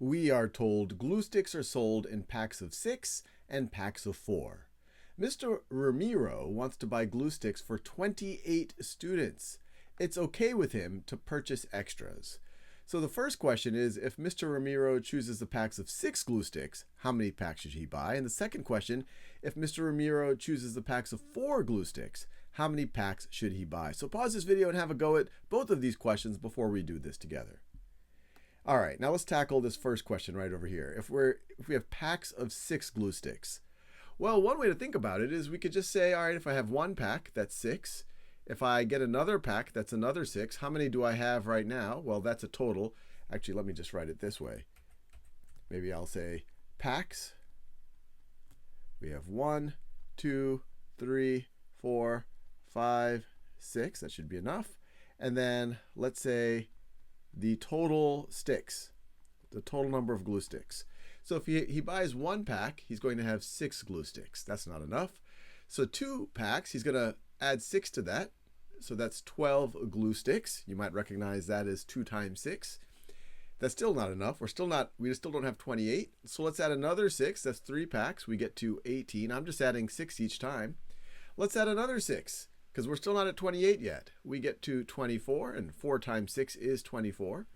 We are told glue sticks are sold in packs of 6 and packs of 4. Mr. Ramiro wants to buy glue sticks for 28 students. It's okay with him to purchase extras. So the first question is, if Mr. Ramiro chooses the packs of 6 glue sticks, how many packs should he buy? And the second question, if Mr. Ramiro chooses the packs of 4 glue sticks, how many packs should he buy? So pause this video and have a go at both of these questions before we do this together. All right, now let's tackle this first question right over here. If we have packs of 6 glue sticks, well, one way to think about it is we could just say, all right, if I have one pack, that's 6. If I get another pack, that's another 6. How many do I have right now? Well, that's a total. Actually, let me just write it this way. Maybe I'll say packs. We have 1, 2, 3, 4, 5, 6. That should be enough. And then let's say the total sticks, the total number of glue sticks. So if he buys one pack, he's going to have 6 glue sticks. That's not enough. So 2 packs, he's going to add 6 to that. So that's 12 glue sticks. You might recognize that as 2 times 6. That's still not enough. We still don't have 28. So let's add another 6. That's 3 packs. We get to 18. I'm just adding 6 each time. Let's add another 6 because we're still not at 28 yet. We get to 24, and 4 times 6 is 24.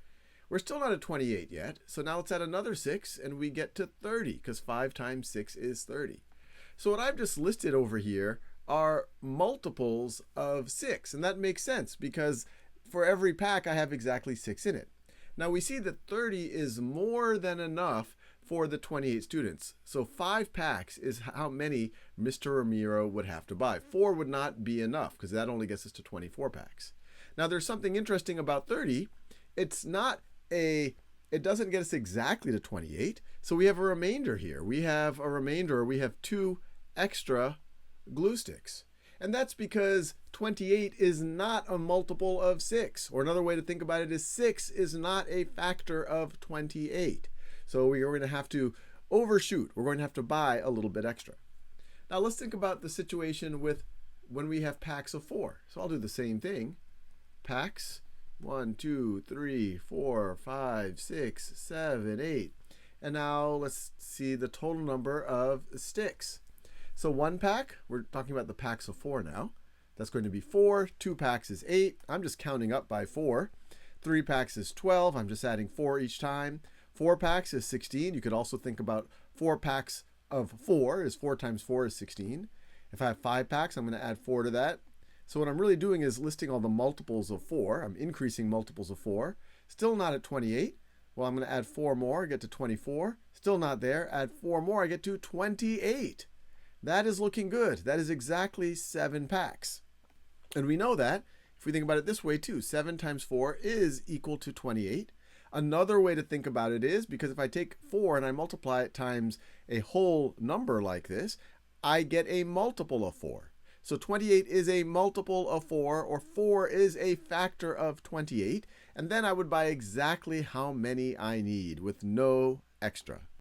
We're still not at 28 yet. So now let's add another 6 and we get to 30 because 5 times 6 is 30. So what I've just listed over here are multiples of 6, and that makes sense because for every pack I have exactly 6 in it. Now we see that 30 is more than enough for the 28 students. So 5 packs is how many Mr. Ramiro would have to buy. 4 would not be enough because that only gets us to 24 packs. Now there's something interesting about 30. It doesn't get us exactly to 28. So we have a remainder here. We have 2 extra glue sticks. And that's because 28 is not a multiple of 6. Or another way to think about it is 6 is not a factor of 28. So we are going to have to overshoot. We're going to have to buy a little bit extra. Now let's think about the situation with when we have packs of 4. So I'll do the same thing. Packs, 1, 2, 3, 4, 5, 6, 7, 8. And now let's see the total number of sticks. So 1 pack, we're talking about the packs of 4 now. That's going to be 4. 2 packs is 8. I'm just counting up by 4. 3 packs is 12. I'm just adding 4 each time. 4 packs is 16. You could also think about 4 packs of 4 is 4 times 4 is 16. If I have 5 packs, I'm going to add 4 to that. So what I'm really doing is listing all the multiples of 4. I'm increasing multiples of 4. Still not at 28. Well, I'm going to add 4 more, get to 24. Still not there. Add 4 more, I get to 28. That is looking good. That is exactly 7 packs. And we know that if we think about it this way too, 7 times 4 is equal to 28. Another way to think about it is, because if I take 4 and I multiply it times a whole number like this, I get a multiple of 4. So 28 is a multiple of 4, or 4 is a factor of 28. And then I would buy exactly how many I need with no extra.